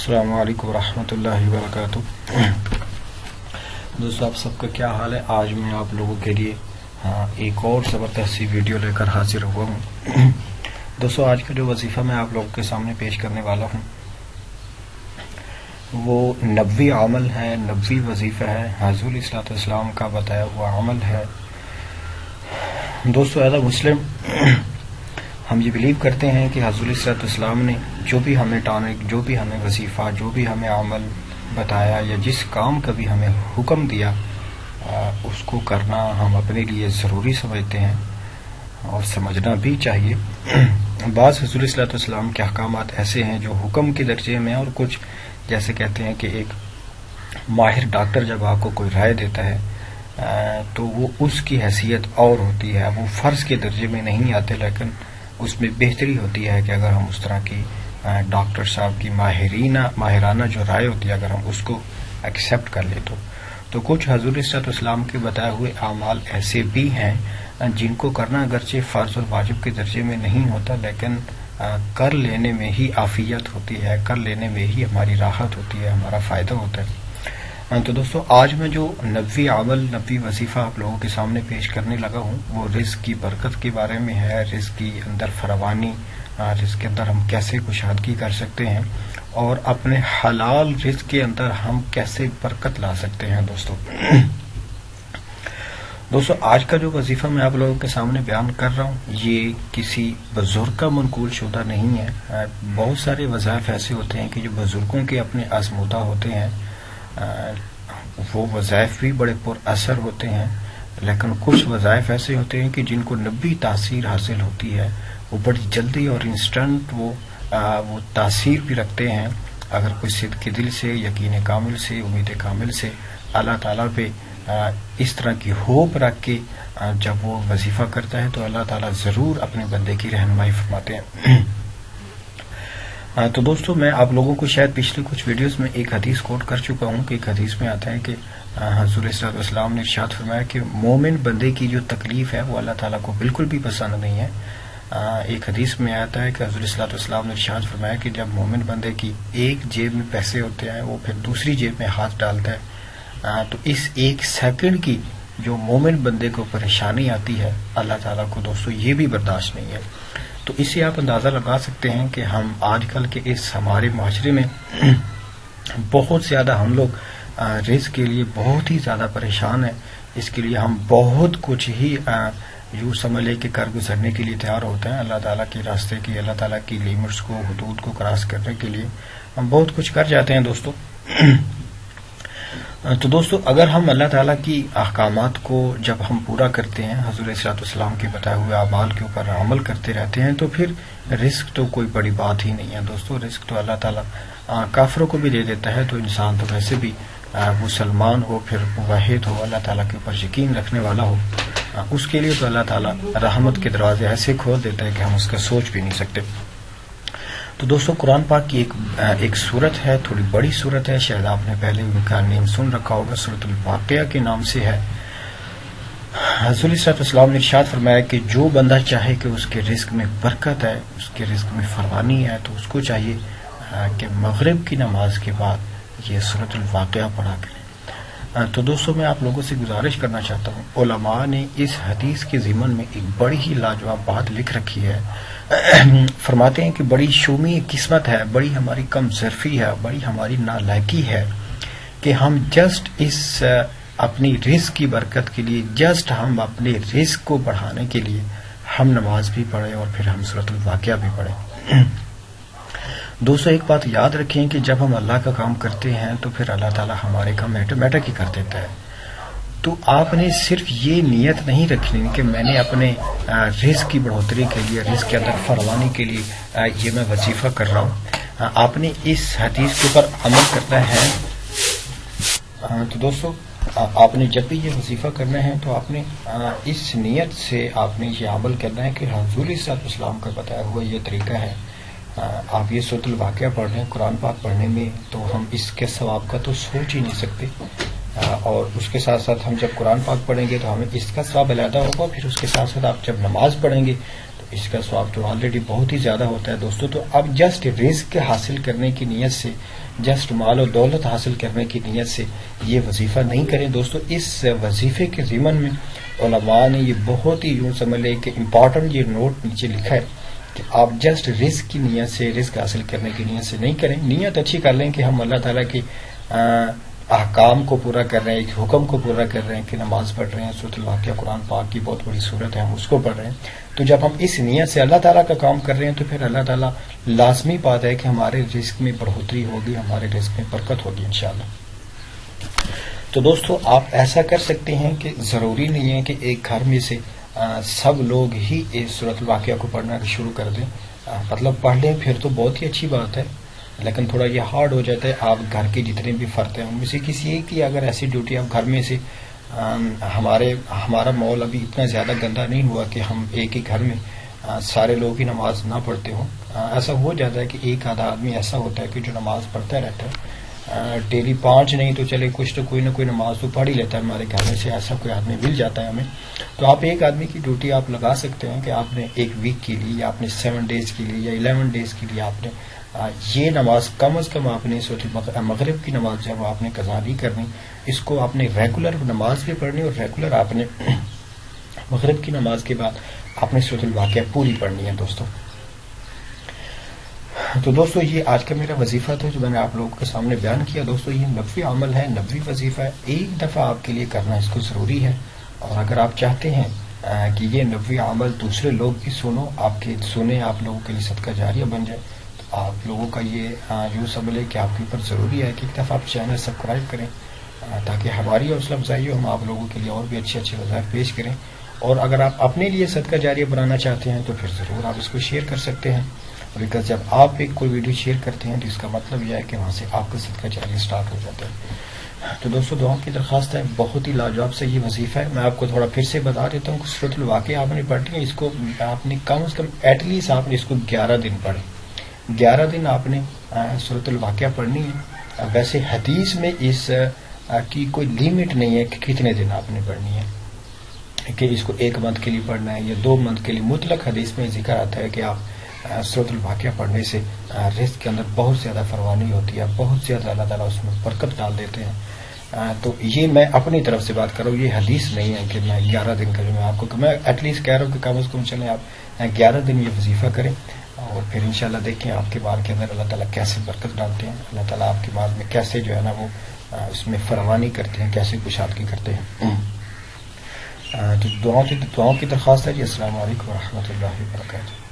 السلام علیکم ورحمۃ اللہ وبرکاتہ۔ دوستو آپ سب کا کیا حال ہے؟ آج میں آپ لوگوں کے لیے ایک اور زبردست سی ویڈیو لے کر حاضر ہوا ہوں۔ دوستو آج کا جو وظیفہ میں آپ لوگوں کے سامنے پیش کرنے والا ہوں وہ نبوی عمل ہے، نبوی وظیفہ ہے، حضور صلی اللہ علیہ وسلم کا بتایا ہوا عمل ہے۔ دوستو ایز اے مسلم ہم یہ بلیو کرتے ہیں کہ حضور صلی اللہ علیہ وسلم نے جو بھی ہمیں ٹانک، جو بھی ہمیں وظیفہ، جو بھی ہمیں عمل بتایا یا جس کام کا بھی ہمیں حکم دیا اس کو کرنا ہم اپنے لیے ضروری سمجھتے ہیں اور سمجھنا بھی چاہیے۔ بعض حضور صلی اللہ علیہ وسلم کے احکامات ایسے ہیں جو حکم کے درجے میں، اور کچھ جیسے کہتے ہیں کہ ایک ماہر ڈاکٹر جب آپ کو کوئی رائے دیتا ہے تو وہ اس کی حیثیت اور ہوتی ہے، وہ فرض کے درجے میں نہیں آتے، لیکن اس میں بہتری ہوتی ہے کہ اگر ہم اس طرح کی ڈاکٹر صاحب کی ماہرانہ جو رائے ہوتی ہے اگر ہم اس کو ایکسیپٹ کر لیں تو کچھ حضور صلی اللہ علیہ وسلم کے بتائے ہوئے اعمال ایسے بھی ہیں جن کو کرنا اگرچہ فرض اور واجب کے درجے میں نہیں ہوتا، لیکن کر لینے میں ہی عافیت ہوتی ہے، کر لینے میں ہی ہماری راحت ہوتی ہے، ہمارا فائدہ ہوتا ہے۔ تو دوستو آج میں جو نبوی عمل، نبوی وظیفہ آپ لوگوں کے سامنے پیش کرنے لگا ہوں وہ رزق کی برکت کے بارے میں ہے، رزق کی اندر فراوانی، رزق کے اندر ہم کیسے کشادگی کر سکتے ہیں اور اپنے حلال رزق کے اندر ہم کیسے برکت لا سکتے ہیں۔ دوستو آج کا جو وظیفہ میں آپ لوگوں کے سامنے بیان کر رہا ہوں یہ کسی بزرگ کا منقول شدہ نہیں ہے۔ بہت سارے وظائف ایسے ہوتے ہیں کہ جو بزرگوں کے اپنے آزمودہ ہوتے ہیں، وہ وظائف بھی بڑے پر اثر ہوتے ہیں، لیکن کچھ وظائف ایسے ہوتے ہیں کہ جن کو نبی تاثیر حاصل ہوتی ہے، وہ بڑی جلدی اور انسٹنٹ وہ تاثیر بھی رکھتے ہیں۔ اگر کوئی صدق کے دل سے، یقین کامل سے، امید کامل سے اللہ تعالیٰ پہ اس طرح کی ہوپ رکھ کے جب وہ وظیفہ کرتا ہے تو اللہ تعالیٰ ضرور اپنے بندے کی رہنمائی فرماتے ہیں۔ تو دوستو میں آپ لوگوں کو شاید پچھلے کچھ ویڈیوز میں ایک حدیث کوٹ کر چکا ہوں کہ ایک حدیث میں آتا ہے کہ حضور صلی اللہ علیہ وسلم نے ارشاد فرمایا کہ مومن بندے کی جو تکلیف ہے وہ اللہ تعالیٰ کو بالکل بھی پسند نہیں ہے۔ ایک حدیث میں آتا ہے کہ حضور صلی اللہ علیہ وسلم نے ارشاد فرمایا کہ جب مومن بندے کی ایک جیب میں پیسے ہوتے ہیں وہ پھر دوسری جیب میں ہاتھ ڈالتا ہے تو اس ایک سیکنڈ کی جو مومن بندے کو پریشانی آتی ہے اللہ تعالیٰ کو دوستو یہ بھی برداشت نہیں ہے۔ تو اس سے آپ اندازہ لگا سکتے ہیں کہ ہم آج کل کے اس ہمارے معاشرے میں بہت زیادہ ہم لوگ رزق کے لیے بہت ہی زیادہ پریشان ہیں۔ اس کے لیے ہم بہت کچھ ہی یوں سمجھ لے کے کر گزرنے کے لیے تیار ہوتے ہیں۔ اللہ تعالیٰ کے راستے کی، اللہ تعالیٰ کی لیمٹس کو، حدود کو کراس کرنے کے لیے ہم بہت کچھ کر جاتے ہیں دوستو۔ تو دوستو اگر ہم اللہ تعالیٰ کی احکامات کو جب ہم پورا کرتے ہیں، حضور صلی اللہ علیہ وسلم کے بتائے ہوئے اعمال کے اوپر عمل کرتے رہتے ہیں تو پھر رزق تو کوئی بڑی بات ہی نہیں ہے دوستو۔ رزق تو اللہ تعالیٰ کافروں کو بھی دے دیتا ہے، تو انسان تو ویسے بھی مسلمان ہو، پھر موحد ہو، اللہ تعالیٰ کے اوپر یقین رکھنے والا ہو، اس کے لیے تو اللہ تعالیٰ رحمت کے دروازے ایسے کھول دیتا ہے کہ ہم اس کا سوچ بھی نہیں سکتے۔ تو دوستو قرآن پاک کی ایک سورت ہے، تھوڑی بڑی سورت ہے، شاید آپ نے پہلے ان کا نیم سن رکھا ہوگا، سورۃ الواقعہ کے نام سے ہے۔ حضور صلی اللہ علیہ وسلم نے ارشاد فرمایا کہ جو بندہ چاہے کہ اس کے رزق میں برکت ہے، اس کے رزق میں فراوانی ہے، تو اس کو چاہیے کہ مغرب کی نماز کے بعد یہ سورۃ الواقعہ پڑھا کریں۔ تو دوستو میں آپ لوگوں سے گزارش کرنا چاہتا ہوں، علماء نے اس حدیث کے ضمن میں ایک بڑی ہی لاجواب بات لکھ رکھی ہے۔ فرماتے ہیں کہ بڑی شومی قسمت ہے، بڑی ہماری کم ظرفی ہے، بڑی ہماری نالائقی ہے کہ ہم جسٹ اس اپنی رزق کی برکت کے لیے، جسٹ ہم اپنے رزق کو بڑھانے کے لیے ہم نماز بھی پڑھیں اور پھر ہم سورۃ الواقعہ بھی پڑھیں۔ دوستو ایک بات یاد رکھیں کہ جب ہم اللہ کا کام کرتے ہیں تو پھر اللہ تعالیٰ ہمارے کام آٹومیٹک ہی کر دیتا ہے۔ تو آپ نے صرف یہ نیت نہیں رکھنی کہ میں نے اپنے رزق کی بڑھوتری کے لیے، رزق کے اندر فراوانی کے لیے یہ میں وظیفہ کر رہا ہوں، آپ نے اس حدیث کے اوپر عمل کرنا ہے۔ تو دوستو آپ نے جب بھی یہ وظیفہ کرنا ہے تو آپ نے اس نیت سے آپ نے یہ عمل کرنا ہے کہ حضور صلی اللہ علیہ وسلم کا بتایا ہوا یہ طریقہ ہے۔ آپ یہ سورۃ الواقعہ پڑھ رہے ہیں، قرآن پاک پڑھنے میں تو ہم اس کے ثواب کا تو سوچ ہی نہیں سکتے، اور اس کے ساتھ ساتھ ہم جب قرآن پاک پڑھیں گے تو ہمیں اس کا ثواب علیحدہ ہوگا، پھر اس کے ساتھ ساتھ آپ جب نماز پڑھیں گے تو اس کا ثواب تو آلریڈی بہت ہی زیادہ ہوتا ہے دوستوں. تو اب جسٹ رزق حاصل کرنے کی نیت سے، جسٹ مال و دولت حاصل کرنے کی نیت سے یہ وظیفہ نہیں کریں دوستوں. اس وظیفے کے ضمن میں علماء نے یہ بہت ہی یوں سمجھ لیں کہ امپورٹنٹ یہ نوٹ نیچے لکھا ہے کہ آپ جسٹ رزق کی نیت سے، رزق حاصل کرنے کی نیت سے نہیں کریں. نیت اچھی کر لیں کہ ہم اللہ تعالیٰ کی احکام کو پورا کر رہے ہیں، ایک حکم کو پورا کر رہے ہیں کہ نماز پڑھ رہے ہیں، سورۃ الواقعہ قرآن پاک کی بہت بڑی صورت ہے، ہم اس کو پڑھ رہے ہیں. تو جب ہم اس نیت سے اللہ تعالیٰ کا کام کر رہے ہیں تو پھر اللہ تعالیٰ لازمی بات ہے کہ ہمارے رزق میں بڑھوتری ہوگی، ہمارے رزق میں برکت ہوگی انشاءاللہ. تو دوستو آپ ایسا کر سکتے ہیں کہ ضروری نہیں ہے کہ ایک گھر میں سے سب لوگ ہی اس سورۃ الواقعہ کو پڑھنا شروع کر دیں. مطلب پڑھ لیں پھر تو بہت ہی اچھی بات ہے، لیکن تھوڑا یہ ہارڈ ہو جاتا ہے. آپ گھر کے جتنے بھی فرد ہیں ان میں سے کسی ایک کی اگر ایسی ڈیوٹی آپ گھر میں سے، ہمارا ماحول ابھی اتنا زیادہ گندا نہیں ہوا کہ ہم ایک ہی گھر میں سارے لوگ ہی نماز نہ پڑھتے ہوں. ایسا ہو جاتا ہے کہ ایک آدھا آدمی ایسا ہوتا ہے کہ جو نماز پڑھتا رہتا ہے ڈیلی 5 نہیں تو چلے کچھ تو کوئی نہ کوئی نماز تو پڑھ ہی لیتا ہے. ہمارے گھر میں سے ایسا کوئی آدمی مل جاتا ہے ہمیں. تو آپ ایک آدمی کی ڈیوٹی آپ لگا سکتے ہیں کہ آپ نے ایک ویک کے لیے یا آپ نے 7 ڈیز کے لیے یا 11 ڈیز کے لیے آپ نے یہ نماز کم از کم آپ نے مغرب کی نماز جو ہے وہ آپ نے قضا نہیں کرنی. اس کو آپ نے ریگولر نماز بھی پڑھنی اور ریگولر آپ نے مغرب کی نماز کے بعد آپ نے سورۃ الواقعہ پوری پڑھنی ہے دوستوں. تو دوستو یہ آج کا میرا وظیفہ تھا جو میں نے آپ لوگوں کے سامنے بیان کیا. دوستو یہ نبوی عمل ہے، نبوی وظیفہ ہے، ایک دفعہ آپ کے لیے کرنا اس کو ضروری ہے. اور اگر آپ چاہتے ہیں کہ یہ نبوی عمل دوسرے لوگ بھی سنیں، آپ لوگوں کے لیے صدقہ جاریہ بن جائے، تو آپ لوگوں کا یہ یوں سمجھ لیں کہ آپ کے اوپر ضروری ہے کہ ایک دفعہ آپ چینل سبسکرائب کریں تاکہ ہماری حوصلہ افزائی ہو، ہم آپ لوگوں کے لیے اور بھی اچھے اچھے وظائف پیش کریں. اور اگر آپ اپنے لیے صدقہ جاریہ بنانا چاہتے ہیں تو پھر ضرور آپ اس کو شیئر کر سکتے ہیں. بیکاز جب آپ ایک کوئی ویڈیو شیئر کرتے ہیں تو اس کا مطلب یہ ہے کہ وہاں سے آپ کا صدقہ جاریہ سٹارٹ ہو جاتا ہے. تو دوستو دعاؤں کی درخواست ہے، بہت ہی لاجواب سے یہ وظیفہ ہے. میں آپ کو تھوڑا پھر سے بتا دیتا ہوں کہ سورۃ الواقعہ آپ نے پڑھنی ہے، اس کو آپ نے کم از کم ایٹ لیسٹ آپ نے اس کو 11 دن پڑھیں. 11 دن آپ نے سورۃ الواقعہ پڑھنی ہے. ویسے حدیث میں اس کی کوئی لیمٹ نہیں ہے کہ کتنے دن آپ نے پڑھنی ہے، کہ اس کو 1 منتھ کے لیے پڑھنا ہے یا 2 منتھ کے لیے. مطلق حدیث میں ذکر آتا ہے کہ آپ سورۃ الواقعہ پڑھنے سے رزق کے اندر بہت زیادہ فراوانی ہوتی ہے، بہت زیادہ اللہ تعالیٰ اس میں برکت ڈال دیتے ہیں. تو یہ میں اپنی طرف سے بات کر رہا ہوں، یہ حدیث نہیں ہے کہ میں 11 دن کروں. میں آپ کو میں ایٹ لیسٹ کہہ رہا ہوں کہ کم از کم چلیں آپ 11 دن یہ وظیفہ کریں اور پھر انشاءاللہ دیکھیں آپ کے مال کے اندر اللہ تعالیٰ کیسے برکت ڈالتے ہیں، اللہ تعالیٰ آپ کے مال میں کیسے جو ہے نا وہ اس میں فراوانی کرتے ہیں، کیسے کشادگی کرتے ہیں. تو دعاؤں کی درخواست ہے جی. السلام علیکم ورحمۃ اللہ وبرکاتہ.